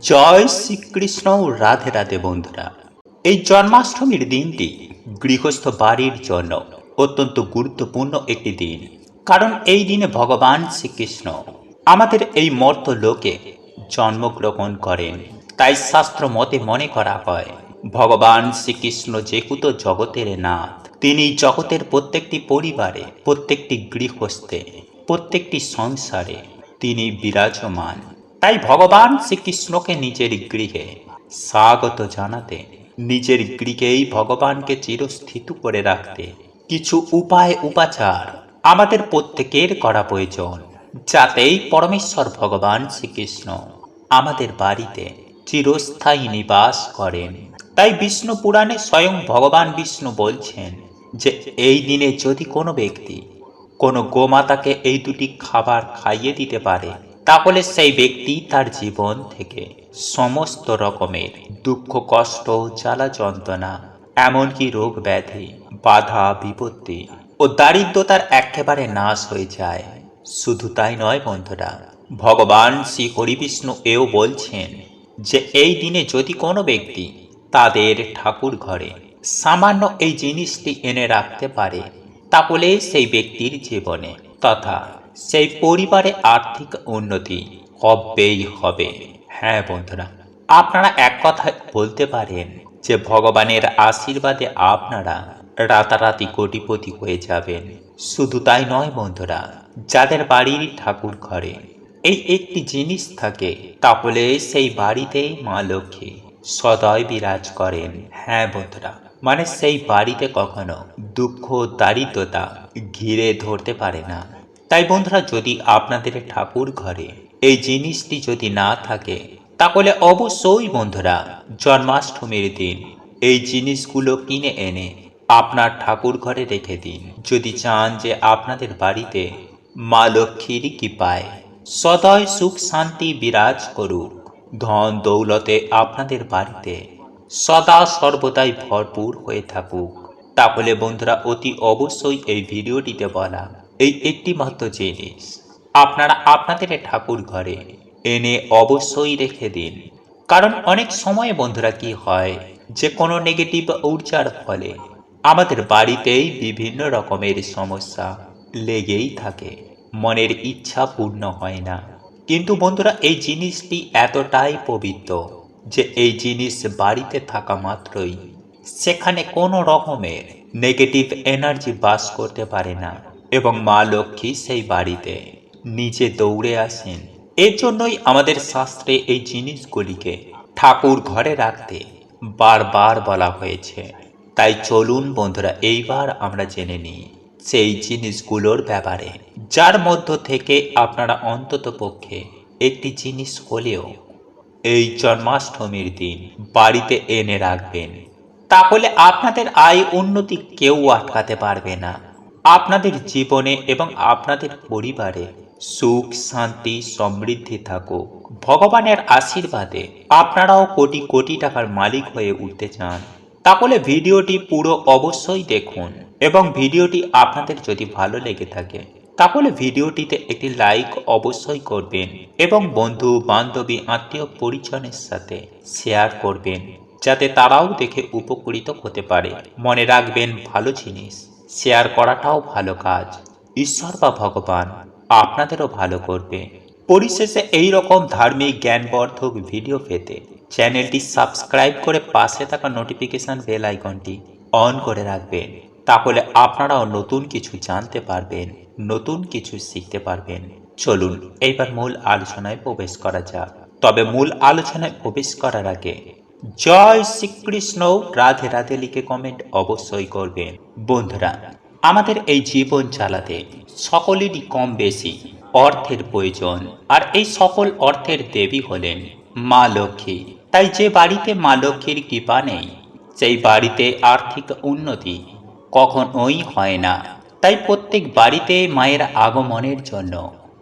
জয় শ্রীকৃষ্ণ। রাধে রাধে বন্ধুরা, এই জন্মাষ্টমীর দিনটি গৃহস্থ বাড়ির জন্য অত্যন্ত গুরুত্বপূর্ণ একটি দিন। কারণ এই দিনে ভগবান শ্রীকৃষ্ণ আমাদের এই মর্ত লোকে জন্মগ্রহণ করেন। তাই শাস্ত্র মতে মনে করা হয় ভগবান শ্রীকৃষ্ণ যেহেতু জগতের নাথ, তিনি জগতের প্রত্যেকটি পরিবারে, প্রত্যেকটি গৃহস্থে, প্রত্যেকটি সংসারে তিনি বিরাজমান। তাই ভগবান শ্রীকৃষ্ণকে নিজের গৃহে স্বাগত জানাতে, নিজের গৃহেই ভগবানকে চিরস্থিত করে রাখতে কিছু উপাচার আমাদের প্রত্যেকের করা প্রয়োজন, যাতেই পরমেশ্বর ভগবান শ্রীকৃষ্ণ আমাদের বাড়িতে চিরস্থায়ী নিবাস করেন। তাই বিষ্ণু পুরাণে স্বয়ং ভগবান বিষ্ণু বলছেন যে এই দিনে যদি কোনো ব্যক্তি কোনো গোমাতাকে এই দুটি খাবার খাইয়ে দিতে পারে, তাহলে সেই ব্যক্তি তার জীবন থেকে সমস্ত রকমের দুঃখ, কষ্ট, জ্বালা যন্ত্রণা, এমনকি রোগ ব্যাধি, বাধা বিপত্তি ও দারিদ্রতার একেবারে নাশ হয়ে যায়। শুধু তাই নয় বন্ধুরা, ভগবান শ্রী হরিবিষ্ণু এও বলছেন যে এই দিনে যদি কোনো ব্যক্তি তাদের ঠাকুর ঘরে সামান্য এই জিনিসটি এনে রাখতে পারে, তাহলে সেই ব্যক্তির জীবনে তথা সেই পরিবারে আর্থিক উন্নতি হবেই হবে। হ্যাঁ বন্ধুরা, আপনারা এক কথায় বলতে পারেন যে ভগবানের আশীর্বাদে আপনারা রাতারাতি কোটিপতি হয়ে যাবেন। শুধু তাই নয় বন্ধুরা, যাদের বাড়ির ঠাকুর ঘরে এই একটি জিনিস থাকে, তাহলে সেই বাড়িতেই মা লক্ষ্মী সদয় বিরাজ করেন। হ্যাঁ বন্ধুরা, মানে সেই বাড়িতে কখনো দুঃখ, দারিদ্রতা ঘিরে ধরতে পারে না। তাই বন্ধুরা, যদি আপনাদের ঠাকুর ঘরে এই জিনিসটি যদি না থাকে, তাহলে অবশ্যই বন্ধুরা জন্মাষ্টমীর দিন এই জিনিসগুলো কিনে এনে আপনার ঠাকুর ঘরে রেখে দিন। যদি চান যে আপনাদের বাড়িতে মা লক্ষ্মীর কৃপায় সদয় সুখ শান্তি বিরাজ করুক, ধন দৌলতে আপনাদের বাড়িতে সদা সর্বদাই ভরপুর হয়ে থাকুক, তাহলে বন্ধুরা অতি অবশ্যই এই ভিডিওটিতে বলা এই একটি মাত্র জিনিস আপনারা আপনাদের ঠাকুর ঘরে এনে অবশ্যই রেখে দিন। কারণ অনেক সময় বন্ধুরা কি হয় যে কোনো নেগেটিভ ঊর্জার ফলে আমাদের বাড়িতেই বিভিন্ন রকমের সমস্যা লেগেই থাকে, মনের ইচ্ছা পূর্ণ হয় না। কিন্তু বন্ধুরা এই জিনিসটি এতটাই পবিত্র যে এই জিনিস বাড়িতে থাকা মাত্রই সেখানে কোনো রকমের নেগেটিভ এনার্জি বাস করতে পারে না এবং মা লক্ষ্মী সেই বাড়িতে নিজে দৌড়ে আসেন। এর জন্যই আমাদের শাস্ত্রে এই জিনিসগুলিকে ঠাকুর ঘরে রাখতে বারবার বলা হয়েছে। তাই চলুন বন্ধুরা, এইবার আমরা জেনে নিই সেই জিনিসগুলোর ব্যাপারে, যার মধ্য থেকে আপনারা অন্তত পক্ষে একটি জিনিস হলেও এই জন্মাষ্টমীর দিন বাড়িতে এনে রাখবেন। তাহলে আপনাদের আয় উন্নতি কেউ আটকাতে পারবে না। আপনাদের জীবনে এবং আপনাদের পরিবারে সুখ শান্তি সমৃদ্ধি থাকুক। ভগবানের আশীর্বাদে আপনারাও কোটি কোটি টাকার মালিক হয়ে উঠতে চান, তাহলে ভিডিওটি পুরো অবশ্যই দেখুন। এবং ভিডিওটি আপনাদের যদি ভালো লেগে থাকে, তাহলে ভিডিওটিতে একটি লাইক অবশ্যই করবেন এবং বন্ধু বান্ধবী আত্মীয় পরিজনের সাথে শেয়ার করবেন, যাতে তারাও দেখে উপকৃত হতে পারে। মনে রাখবেন, ভালো জিনিস শেয়ার করাটাও ভালো কাজ, ঈশ্বর বা ভগবান আপনাদেরও ভালো করবে। পরিশেষে এই রকম ধার্মিক জ্ঞানবর্ধক ভিডিও পেতে চ্যানেলটি সাবস্ক্রাইব করে পাশে থাকা নোটিফিকেশন বেল আইকনটি অন করে রাখবেন। তাহলে আপনারাও নতুন কিছু জানতে পারবেন, নতুন কিছু শিখতে পারবেন। চলুন এইবার মূল আলোচনায় প্রবেশ করা যাক। তবে মূল আলোচনায় প্রবেশ করার আগে জয় শ্রীকৃষ্ণ রাধে রাধে লিখে কমেন্ট অবশ্যই করবেন। বন্ধুরা, আমাদের এই জীবন চালাতে সকলেরই কম বেশি অর্থের প্রয়োজন, আর এই সকল অর্থের দেবী হলেন মা লক্ষ্মী। তাই যে বাড়িতে মা লক্ষ্মীর কৃপা নেই, সেই বাড়িতে আর্থিক উন্নতি কখনোই হয় না। তাই প্রত্যেক বাড়িতে মায়ের আগমনের জন্য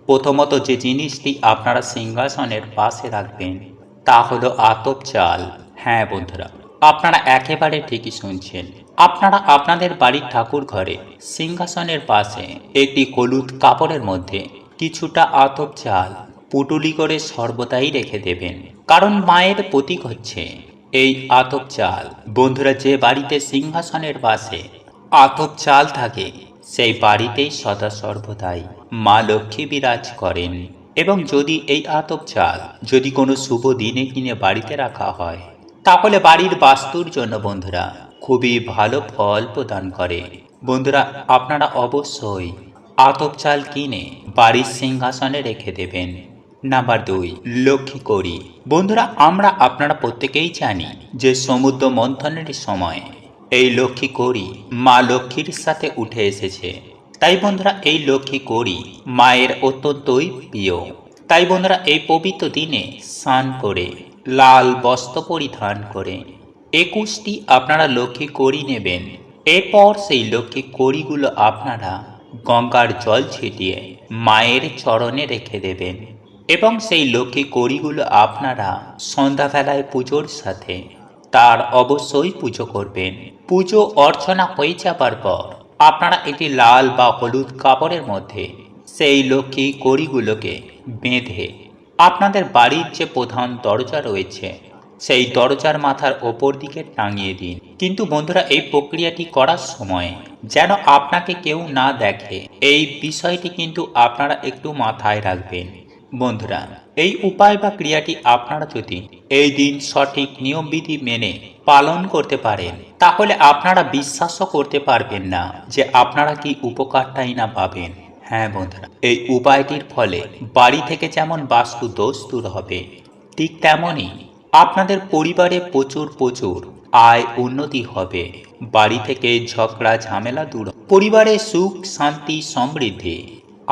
প্রথমত যে জিনিসটি আপনারা সিংহাসনের পাশে রাখবেন তা হলো আতপ চাল। হ্যাঁ বন্ধুরা, আপনারা একেবারে ঠিকই শুনছেন। আপনারা আপনাদের বাড়ির ঠাকুর ঘরে সিংহাসনের পাশে একটি হলুদ কাপড়ের মধ্যে কিছুটা আতপ চাল পুটুলি করে সর্বদাই রেখে দেবেন, কারণ মায়ের প্রতীক হচ্ছে এই আতপ চাল। বন্ধুরা, যে বাড়িতে সিংহাসনের পাশে আতপ চাল থাকে সেই বাড়িতেই সদা সর্বদাই মা লক্ষ্মী বিরাজ করেন। এবং যদি এই আতপ চাল যদি কোনো শুভ দিনে কিনে বাড়িতে রাখা হয়, তাহলে বাড়ির বাস্তুর জন্য বন্ধুরা খুবই ভালো ফল প্রদান করে। বন্ধুরা, আপনারা অবশ্যই আতপ চাল কিনে বাড়ির সিংহাসনে রেখে দেবেন। নাম্বার 2, লক্ষ্মী কড়ি। বন্ধুরা, আপনারা প্রত্যেকেই জানি যে সমুদ্র মন্থনের সময় এই লক্ষ্মী কড়ি মা লক্ষ্মীর সাথে উঠে এসেছে। তাই বন্ধুরা, এই লক্ষ্মী কড়ি মায়ের অত্যন্তই প্রিয়। তাই বন্ধুরা, এই পবিত্র দিনে স্নান করে লাল বস্ত্র পরিধান করে 21টি আপনারা লক্ষ্মী কড়ি নেবেন। এরপর সেই লক্ষ্মী কড়িগুলো আপনারা গঙ্গার জল ছিটিয়ে মায়ের চরণে রেখে দেবেন এবং সেই লক্ষ্মী কড়িগুলো আপনারা সন্ধ্যাবেলায় পুজোর সাথে তার অবশ্যই পুজো করবেন। পুজো অর্চনা হয়ে যাবার পর আপনারা একটি লাল বা হলুদ কাপড়ের মধ্যে সেই লক্ষ্মী কড়িগুলোকে বেঁধে আপনাদের বাড়ির যে প্রধান দরজা রয়েছে সেই দরজার মাথার ওপর দিকে টাঙিয়ে দিন। কিন্তু বন্ধুরা, এই প্রক্রিয়াটি করার সময় যেন আপনাকে কেউ না দেখে, এই বিষয়টি কিন্তু আপনারা একটু মাথায় রাখবেন। বন্ধুরা, এই উপায় বা ক্রিয়াটি আপনারা যদি এই দিন সঠিক নিয়মবিধি মেনে পালন করতে পারেন, তাহলে আপনারা বিশ্বাসও করতে পারবেন না যে আপনারা কি উপকারটাই না পাবেন। হ্যাঁ বন্ধুরা, এই উপায়টির ফলে বাড়ি থেকে যেমন বাস্তু দোষ দূর হবে, ঠিক তেমনই আপনাদের পরিবারে প্রচুর আয় উন্নতি হবে। বাড়ি থেকে ঝগড়া ঝামেলা দূর, পরিবারে সুখ শান্তি সমৃদ্ধি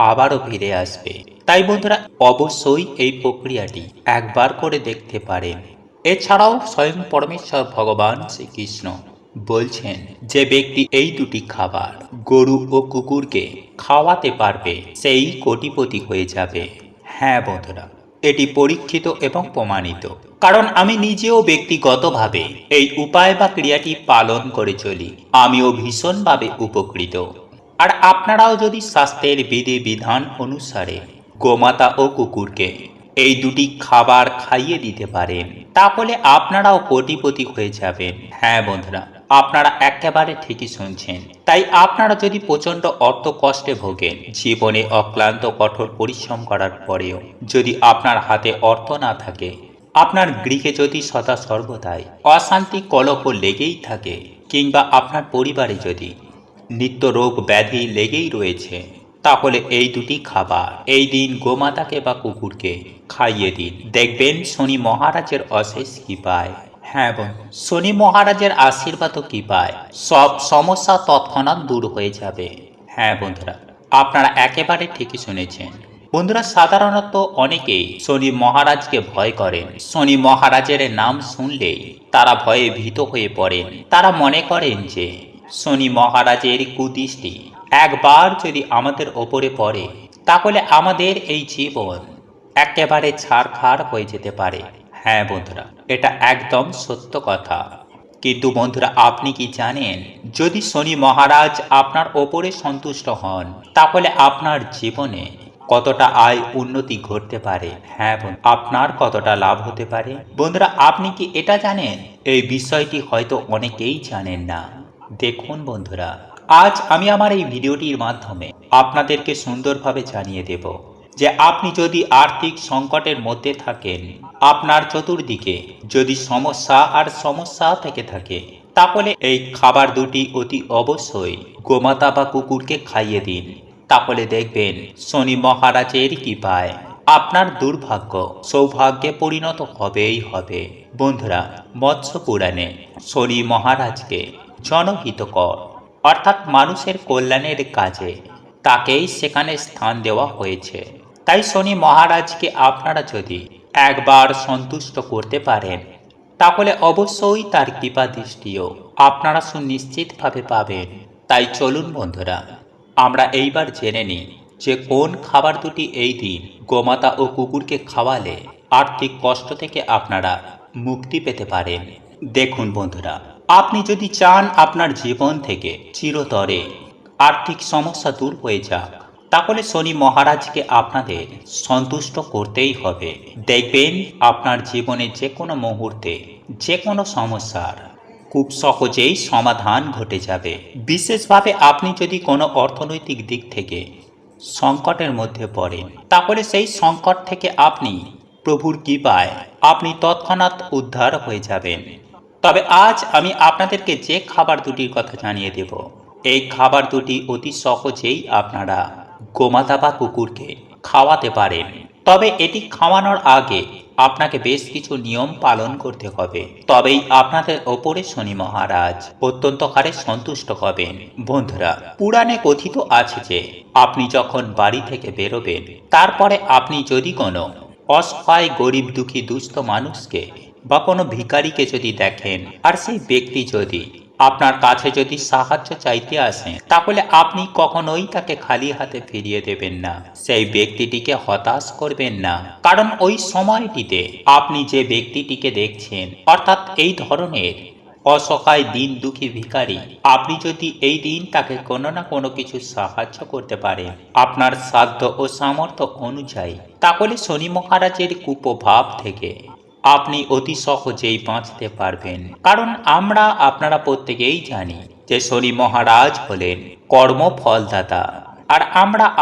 আবারও ফিরে আসবে। তাই বন্ধুরা, অবশ্যই এই প্রক্রিয়াটি একবার করে দেখতে পারেন। এছাড়াও স্বয়ং পরমেশ্বর ভগবান শ্রীকৃষ্ণ বলছেন, যে ব্যক্তি এই দুটি খাবার গরু ও কুকুরকে খাওয়াতে পারবে সেই কোটিপতি হয়ে যাবে। হ্যাঁ বন্ধুরা, এটি পরীক্ষিত এবং প্রমাণিত, কারণ আমি নিজেও ব্যক্তিগতভাবে এই উপায় বা ক্রিয়াটি পালন করে চলি। আমিও ভীষণভাবে উপকৃত। আর আপনারাও যদি স্বাস্থ্যের বিধি বিধান অনুসারে গোমাতা ও কুকুরকে এই দুটি খাবার খাইয়ে দিতে পারেন, তাহলে আপনারাও কোটিপতি হয়ে যাবেন। হ্যাঁ বন্ধুরা, আপনারা একেবারে ঠিকই শুনছেন। তাই আপনারা যদি প্রচণ্ড অর্থ কষ্টে ভোগেন, জীবনে অক্লান্ত কঠোর পরিশ্রম করার পরেও যদি আপনার হাতে অর্থ না থাকে, আপনার গৃহে যদি সদা সর্বদাই অশান্তি কলহ লেগেই থাকে, কিংবা আপনার পরিবারে যদি নিত্য রোগ ব্যাধি লেগেই রয়েছে, তাহলে এই দুটি খাবার এই দিন গোমাতাকে বা কুকুরকে খাইয়ে দিন। দেখবেন শনি মহারাজের অশেষ কৃপায়, হ্যাঁ বন্ধু, শনি মহারাজের আশীর্বাদও কৃপায় সব সমস্যা তৎক্ষণাৎ দূর হয়ে যাবে। হ্যাঁ বন্ধুরা, আপনারা একেবারে ঠিকই শুনেছেন। বন্ধুরা, সাধারণত অনেকেই শনি মহারাজকে ভয় করেন। শনি মহারাজের নাম শুনলেই তারা ভয়ে ভীত হয়ে পড়েন। তারা মনে করেন যে শনি মহারাজের কুদৃষ্টি একবার যদি আমাদের ওপরে পড়ে, তাহলে আমাদের এই জীবন একেবারে ছারখার হয়ে যেতে পারে। হ্যাঁ বন্ধুরা, এটা একদম সত্য কথা। কিন্তু বন্ধুরা, আপনি কি জানেন, যদি শনি মহারাজ আপনার ওপরে সন্তুষ্ট হন, তাহলে আপনার জীবনে কতটা আয় উন্নতি ঘটতে পারে। হ্যাঁ বন্ধু, আপনার কতটা লাভ হতে পারে। বন্ধুরা, আপনি কি এটা জানেন? এই বিষয়টি হয়তো অনেকেই জানেন না। দেখুন বন্ধুরা, আজ আমি আমার এই ভিডিওটির মাধ্যমে আপনাদেরকে সুন্দরভাবে জানিয়ে দেব যে আপনি যদি আর্থিক সংকটের মধ্যে থাকেন, আপনার চতুর্দিকে যদি সমস্যা থেকে থাকে, তাহলে এই খাবার দুটি অতি অবশ্যই গোমাতা বা কুকুরকে খাইয়ে দিন। তাহলে দেখবেন শনি মহারাজের কৃপায় আপনার দুর্ভাগ্য সৌভাগ্যে পরিণত হবেই হবে। বন্ধুরা, মৎস্য পুরাণে শনি মহারাজকে জনহিতকর অর্থাৎ মানুষের কল্যাণের কাজে তাকেই সেখানে স্থান দেওয়া হয়েছে। তাই শনি মহারাজকে আপনারা যদি একবার সন্তুষ্ট করতে পারেন, তাহলে অবশ্যই তার কৃপা দৃষ্টিও আপনারা সুনিশ্চিতভাবে পাবেন। তাই চলুন বন্ধুরা, আমরা এইবার জেনে নিই যে কোন খাবার দুটি এই দিন গোমাতা ও কুকুরকে খাওয়ালে আর্থিক কষ্ট থেকে আপনারা মুক্তি পেতে পারেন। দেখুন বন্ধুরা, আপনি যদি চান আপনার জীবন থেকে চিরতরে আর্থিক সমস্যা দূর হয়ে যাক, তাহলে শনি মহারাজকে আপনাদের সন্তুষ্ট করতেই হবে। দেখবেন আপনার জীবনে যে কোনো মুহূর্তে যে কোনো সমস্যার খুব সহজেই সমাধান ঘটে যাবে। বিশেষভাবে আপনি যদি কোনো অর্থনৈতিক দিক থেকে সংকটের মধ্যে পড়েন, তাহলে সেই সংকট থেকে আপনি প্রভুর কৃপায় আপনি তৎক্ষণাৎ উদ্ধার হয়ে যাবেন। তবে আজ আমি আপনাদেরকে যে খাবার দুটির কথা জানিয়ে দেব, এই খাবার দুটি অতি সহজেই আপনারা গোমাতা বা কুকুরকে খাওয়াতে পারেন। তবে এটি খাওয়ানোর আগে আপনাকে বেশ কিছু নিয়ম পালন করতে হবে, তবেই আপনাদের ওপরে শনি মহারাজ অত্যন্ত হারে সন্তুষ্ট হবেন। বন্ধুরা, পুরাণে কথিত আছে যে আপনি যখন বাড়ি থেকে বেরোবেন, তারপরে আপনি যদি কোনো অসহায় গরিব দুঃখী দুস্থ মানুষকে বা কোনো ভিখারিকে যদি দেখেন, আর সেই ব্যক্তি যদি আপনার কাছে যদি সাহায্য চাইতে আসেন, তাহলে আপনি কখনোই তাকে খালি হাতে ফিরিয়ে দেবেন না। সেই ব্যক্তিটিকে হতাশ করবেন না, কারণ ওই সময়টিতে আপনি যে ব্যক্তিটিকে দেখছেন, অর্থাৎ এই ধরনের অসহায় দিন দুঃখী ভিখারি, আপনি যদি এই দিন তাকে কোনো না কোনো কিছু সাহায্য করতে পারেন আপনার সাধ্য ও সামর্থ্য অনুযায়ী, তাহলে শনি মহারাজের কুপ্রভাব থেকে আপনি অতি সহজেই বাঁচতে পারবেন। কারণ আপনারা প্রত্যেকেই জানি যে শনি মহারাজ হলেন কর্মফলদাতা, আর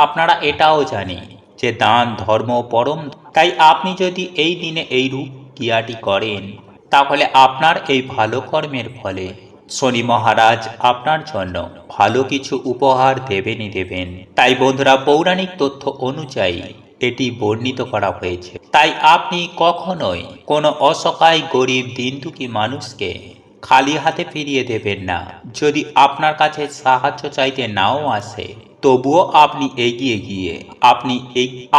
আপনারা এটাও জানি যে দান ধর্ম পরম। তাই আপনি যদি এই দিনে এই রূপ ক্রিয়াটি করেন, তাহলে আপনার এই ভালো কর্মের ফলে শনি মহারাজ আপনার জন্য ভালো কিছু উপহার দেবেনই দেবেন। তাই বন্ধুরা, পৌরাণিক তথ্য অনুযায়ী এটি বর্ণিত করা হয়েছে। তাই আপনি কখনোই কোনো অসহায় গরিব দিনদুঃখী মানুষকে খালি হাতে ফিরিয়ে দেবেন না। যদি আপনার কাছে সাহায্য চাইতে নাও আসে, তবুও আপনি এগিয়ে গিয়ে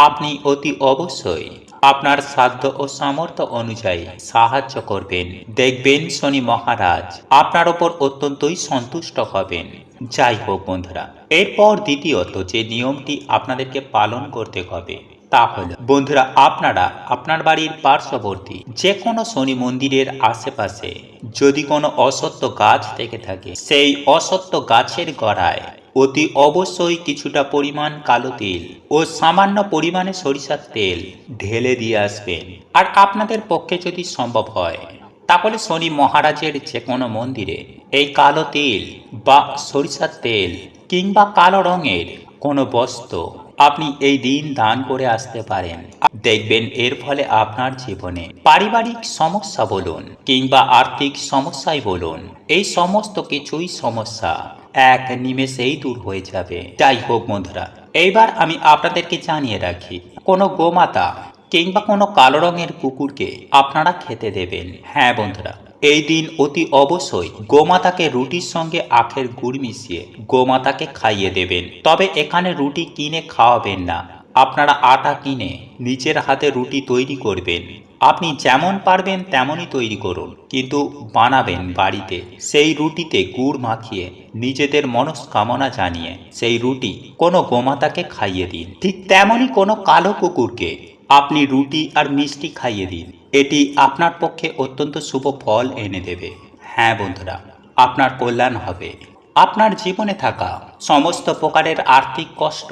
আপনি অতি অবশ্যই আপনার সাধ্য ও সামর্থ্য অনুযায়ী সাহায্য করবেন। দেখবেন শনি মহারাজ আপনার ওপর অত্যন্তই সন্তুষ্ট হবেন। যাই হোক বন্ধুরা, এরপর দ্বিতীয়ত যে নিয়মটি আপনাদেরকে পালন করতে হবে, তা হল বন্ধুরা, আপনারা আপনার বাড়ির পার্শ্ববর্তী যে কোনো শনি মন্দিরের আশেপাশে যদি কোনো অসত্য গাছ থেকে থাকে, সেই অসত্য গাছের গোড়ায় অতি অবশ্যই কিছুটা পরিমাণ কালো তিল ও সামান্য পরিমাণে সরিষার তেল ঢেলে দিয়ে আসবেন। আর আপনাদের পক্ষে যদি সম্ভব হয়, তাহলে শনি মহারাজের যে কোনো মন্দিরে এই কালো তিল বা সরিষার তেল কিংবা কালো রঙের কোনো বস্ত্র আপনি এই দিন দান করে আসতে পারেন। দেখবেন এর ফলে আপনার জীবনে পারিবারিক সমস্যা বলুন কিংবা আর্থিক সমস্যাই বলুন, এই সমস্ত কিছুই সমস্যা এক নিমেষেই দূর হয়ে যাবে। যাই হোক বন্ধুরা, এইবার আমি আপনাদেরকে জানিয়ে রাখি, কোনো গোমাতা কিংবা কোনো কালো রঙের কুকুরকে আপনারা খেতে দেবেন। হ্যাঁ বন্ধুরা, এই দিন অতি অবশ্যই গোমাতাকে রুটির সঙ্গে আখের গুড় মিশিয়ে গোমাতাকে খাইয়ে দেবেন। তবে এখানে রুটি কিনে খাওয়াবেন না, আপনারা আটা কিনে নিজের হাতে রুটি তৈরি করবেন। আপনি যেমন পারবেন তেমনই তৈরি করুন, কিন্তু বানাবেন বাড়িতে। সেই রুটিতে গুড় মাখিয়ে নিজেদের মনস্কামনা জানিয়ে সেই রুটি কোনো গোমাতাকে খাইয়ে দিন। ঠিক তেমনই কোনো কালো কুকুরকে আপনি রুটি আর মিষ্টি খাইয়ে দিন। এটি আপনার পক্ষে অত্যন্ত শুভ ফল এনে দেবে। হ্যাঁ বন্ধুরা, আপনার কল্যাণ হবে। আপনার জীবনে থাকা সমস্ত প্রকারের আর্থিক কষ্ট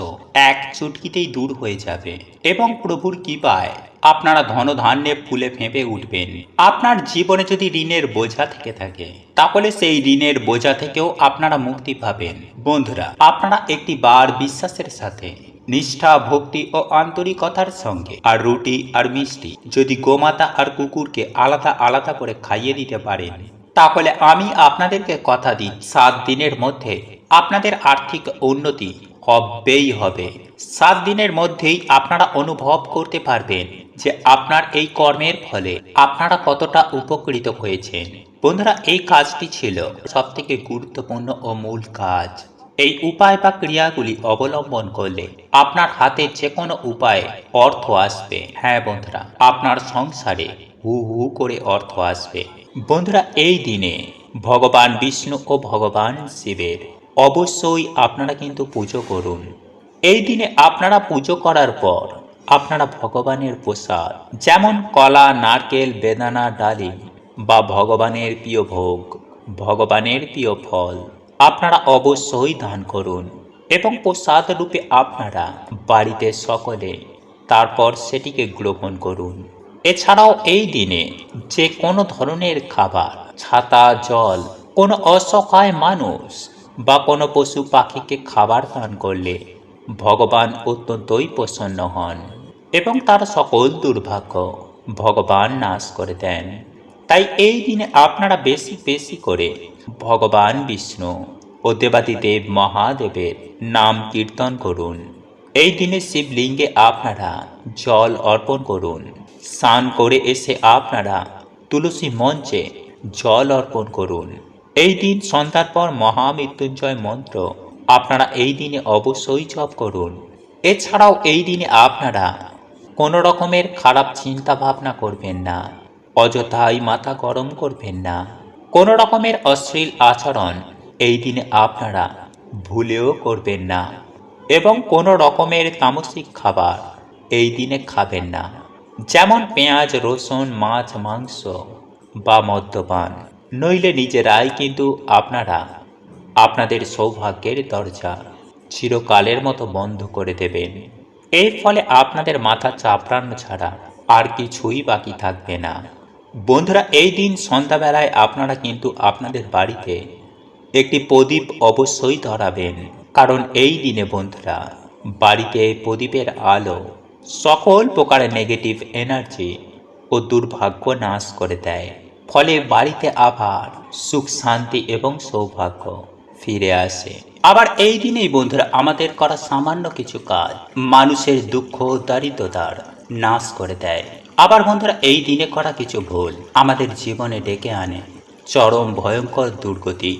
এক চুটকিতেই দূর হয়ে যাবে এবং প্রভুর কৃপায় আপনারা ধনধান্যে ফুলে ফেঁপে উঠবেন। আপনার জীবনে যদি ঋণের বোঝা থেকে থাকে, তাহলে সেই ঋণের বোঝা থেকেও আপনারা মুক্তি পাবেন। বন্ধুরা, আপনারা একটি বার বিশ্বাসের সাথে নিষ্ঠা ভক্তি ও আন্তরিকতার সঙ্গে আর রুটি আর মিষ্টি যদি গোমাতা আর কুকুরকে আলাদা আলাদা করে খাইয়ে দিতে পারেন, তাহলে আমি আপনাদেরকে কথা দিই 7 দিনের মধ্যে আপনাদের আর্থিক উন্নতি হবেই হবে। 7 দিনের মধ্যেই আপনারা অনুভব করতে পারবেন যে আপনার এই কর্মের ফলে আপনারা কতটা উপকৃত হয়েছেন। বন্ধুরা, এই কাজটি ছিল সবথেকে গুরুত্বপূর্ণ ও মূল কাজ। এই উপায় বা ক্রিয়াগুলি অবলম্বন করলে আপনার হাতে যে কোনো উপায়ে অর্থ আসবে। হ্যাঁ বন্ধুরা, আপনার সংসারে হু হু করে অর্থ আসবে। বন্ধুরা, এই দিনে ভগবান বিষ্ণু ও ভগবান শিবের অবশ্যই আপনারা কিন্তু পুজো করুন। এই দিনে আপনারা পুজো করার পর আপনারা ভগবানের প্রসাদ যেমন কলা, নারকেল, বেদানা, ডালিম বা ভগবানের প্রিয় ভোগ, ভগবানের প্রিয় ফল আপনারা অবশ্যই দান করুন। এবং প্রসাদ রূপে আপনারা বাড়িতে সকলে তারপর সেটিকে গ্রহণ করুন। এছাড়াও এই দিনে যে কোনো ধরনের খাবার, ছাতা, জল, কোনো অসহায় মানুষ বা কোনো পশু পাখিকে খাবার দান করলে ভগবান অত্যন্তই প্রসন্ন হন এবং তার সকল দুর্ভাগ্য ভগবান নাশ করে দেন। তাই এই দিনে আপনারা বেশি বেশি করে ভগবান বিষ্ণু ও দেবাদিদেব মহাদেবের নাম কীর্তন করুন। এই দিনে শিবলিঙ্গে আপনারা জল অর্পণ করুন। স্নান করে এসে আপনারা তুলসী মঞ্চে জল অর্পণ করুন। এই দিন সন্ধ্যার পর মহামৃত্যুঞ্জয় মন্ত্র আপনারা এই দিনে অবশ্যই জপ করুন। এছাড়াও এই দিনে আপনারা কোনো রকমের খারাপ চিন্তা ভাবনা করবেন না, অযথাই মাথা গরম করবেন না, কোনো রকমের অশ্লীল আচরণ এই দিনে আপনারা ভুলেও করবেন না এবং কোনো রকমের তামসিক খাবার এই দিনে খাবেন না, যেমন পেঁয়াজ, রসুন, মাছ, মাংস বা মদ্যপান। নইলে নিজেরাই কিন্তু আপনারা আপনাদের সৌভাগ্যের দরজা চিরকালের মতো বন্ধ করে দেবেন। এর ফলে আপনাদের মাথা চাপড়ানো ছাড়া আর কিছুই বাকি থাকবে না। বন্ধুরা, এই দিন সন্ধ্যাবেলায় আপনারা কিন্তু আপনাদের বাড়িতে একটি প্রদীপ অবশ্যই ধরাবেন, কারণ এই দিনে বন্ধুরা বাড়িতে প্রদীপের আলো সকল প্রকারের নেগেটিভ এনার্জি ও দুর্ভাগ্য নাশ করে দেয়। ফলে বাড়িতে আবার সুখ, শান্তি এবং সৌভাগ্য ফিরে আসে। আবার এই দিনেই বন্ধুরা আমাদের করা সামান্য কিছু কাজ মানুষের দুঃখ দারিদ্রতার নাশ করে দেয়। আবার বন্ধুরা এই দিনে করা কিছু ভুল আমাদের জীবনে ডেকে আনে চরম ভয়ঙ্কর দুর্গতি।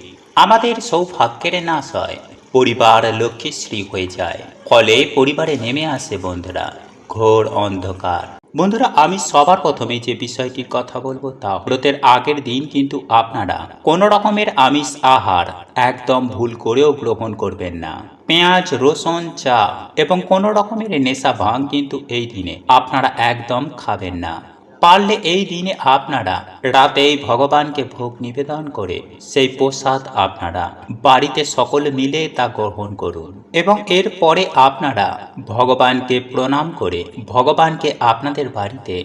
আমাদের সৌভাগ্যের নাশ হয়, পরিবার লক্ষ্মীশ্রী হয়ে যায়, ফলে পরিবারে নেমে আসে বন্ধুরা ঘোর অন্ধকার। বন্ধুরা, আমি সবার প্রথমে যে বিষয়টির কথা বলবো তা ব্রতের আগের দিন কিন্তু আপনারা কোনো রকমের আমিষ আহার একদম ভুল করেও গ্রহণ করবেন না। পেঁয়াজ, রসুন, চা এবং কোনো রকমের নেশা ভাঙ কিন্তু এই দিনে আপনারা একদম খাবেন না। পারলে এই দিনে আপনারা রাতেই ভগবানকে ভোগ নিবেদন করে সেই প্রসাদ আপনারা বাড়িতে সকলে মিলে তা গ্রহণ করুন এবং এরপরে আপনারা ভগবানকে প্রণাম করে ভগবানকে আপনাদের বাড়িতে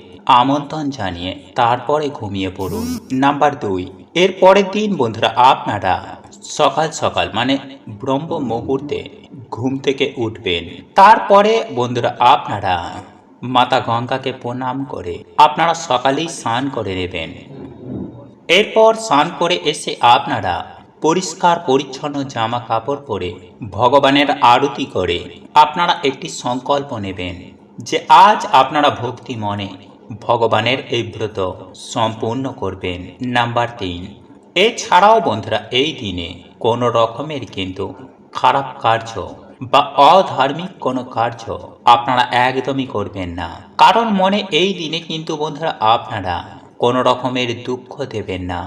আমন্ত্রণ জানিয়ে তারপরে ঘুমিয়ে পড়ুন। নাম্বার 2, এর পরের দিন বন্ধুরা আপনারা সকাল সকাল মানে ব্রহ্ম মুহূর্তে ঘুম থেকে উঠবেন। তারপরে বন্ধুরা আপনারা মাতা গঙ্গাকে প্রণাম করে আপনারা সকালেই স্নান করে নেবেন। এরপর স্নান করে এসে আপনারা পরিষ্কার পরিচ্ছন্ন জামা কাপড় পরে ভগবানের আরতি করে আপনারা একটি সংকল্প নেবেন যে আজ আপনারা ভক্তি মনে ভগবানের এই ব্রত সম্পূর্ণ করবেন। নাম্বার 3, এছাড়াও বন্ধুরা এই দিনে কোনো রকমের কিন্তু খারাপ কার্য বা অধার্মিক কোনো কার্য আপনারা একদমই করবেন না, কারণ মনে এই দিনে কিন্তু বন্ধুরা আপনারা কোনো রকমের দুঃখ দেবেন না।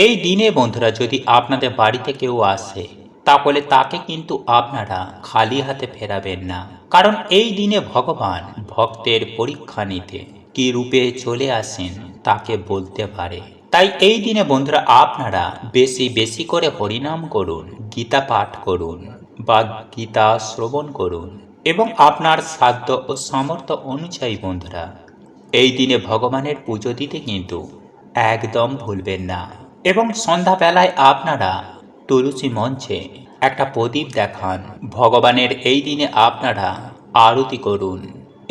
এই দিনে বন্ধুরা যদি আপনাদের বাড়িতে কেউ আসে তাহলে তাকে কিন্তু আপনারা খালি হাতে ফেরাবেন না, কারণ এই দিনে ভগবান ভক্তের পরীক্ষা নিতে কি রূপে চলে আসেন তাকে বলতে পারে। তাই এই দিনে বন্ধুরা আপনারা বেশি বেশি করে হরিনাম করুন, গীতা পাঠ করুন বা গীতা শ্রবণ করুন এবং আপনার সাধ্য ও সামর্থ্য অনুযায়ী বন্ধুরা এই দিনে ভগবানের পুজো দিতে কিন্তু একদম ভুলবেন না। এবং সন্ধ্যাবেলায় আপনারা তুলসী মঞ্চে একটা প্রদীপ দেখান, ভগবানের এই দিনে আপনারা আরতি করুন।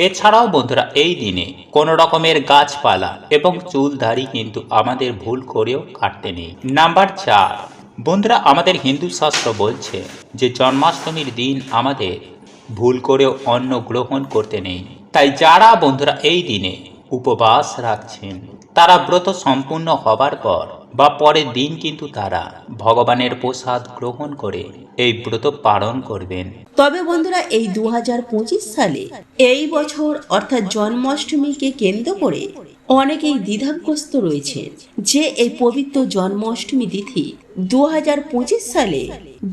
এছাড়াও বন্ধুরা এই দিনে কোনো রকমের গাছপালা এবং চুল দাড়ি কিন্তু আমাদের ভুল করেও কাটতে নেই। নাম্বার 4, বন্ধুরা আমাদের হিন্দু শাস্ত্র বলছে যে জন্মাষ্টমীর দিন আমাদের ভুল করেও অন্ন গ্রহণ করতে নেই। তাই যারা বন্ধুরা এই দিনে উপবাস রাখছেন তারা ব্রত সম্পূর্ণ হবার পর বা পরের দিন কিন্তু তারা ভগবানের প্রসাদ গ্রহণ করে এই ব্রত পালন করবেন। তবে বন্ধুরা এই 2025 সালে এই বছর অর্থাৎ জন্মাষ্টমীকে কেন্দ্র করে অনেকেই দ্বিধাগ্রস্ত রয়েছে যে এই পবিত্র জন্মাষ্টমী তিথি 2025 সালে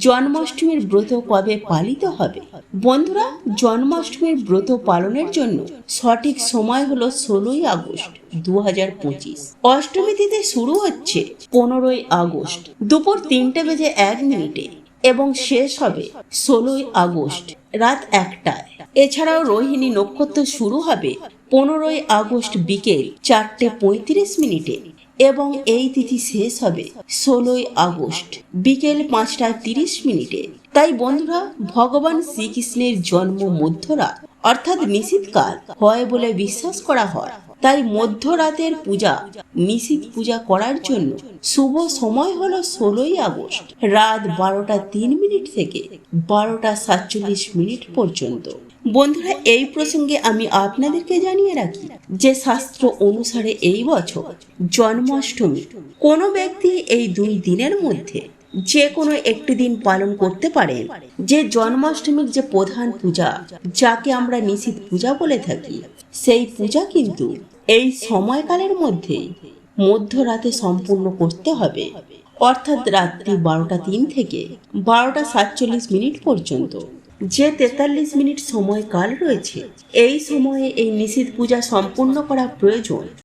জন্মাষ্টমীর ব্রত কবে পালিত হবে। বন্ধুরা, জন্মাষ্টমীর ব্রত পালনের জন্য সঠিক সময় হলো 16ই আগস্ট 2025। অষ্টমী তিথি শুরু হচ্ছে 15ই আগস্ট দুপুর 3:01 মিনিটে। এবং শেষ হবে 16ই আগস্ট রাত 1টায়। এছাড়াও রোহিণী নক্ষত্র শুরু হবে 15ই আগস্ট বিকেল 4:35 এবং এই তিথি শেষ হবে 16ই আগস্ট বিকেল 5:30। তাই বন্ধুরা, ভগবান শ্রীকৃষ্ণের জন্ম মধ্যরাত অর্থাৎ নিশীথকাল হয় বলে বিশ্বাস করা হয়। তাই মধ্যরাতের পূজা, নিশীথ পূজা করার জন্য শুভ সময় হলো 16ই আগস্ট রাত 12:03 থেকে 12:47 পর্যন্ত। বন্ধুরা, এই প্রসঙ্গে আমি আপনাদেরকে জানিয়ে রাখি যে শাস্ত্র অনুসারে এই বছর জন্মাষ্টমী কোনো ব্যক্তি এই 2 দিনের মধ্যে যে কোনো একটি দিন পালন করতে পারেন। যে জন্মাষ্টমীর যে প্রধান পূজা, যাকে আমরা নিশীথ পূজা বলে থাকি, সেই পূজা কিন্তু এই সময়কালের মধ্যেই মধ্যরাতে সম্পূর্ণ করতে হবে, অর্থাৎ রাত্রি 12:03 থেকে 12:47 পর্যন্ত। যে 43 মিনিট সময়কাল রয়েছে, এই সময়ে এই নিশীথ পূজা সম্পূর্ণ করা প্রয়োজন।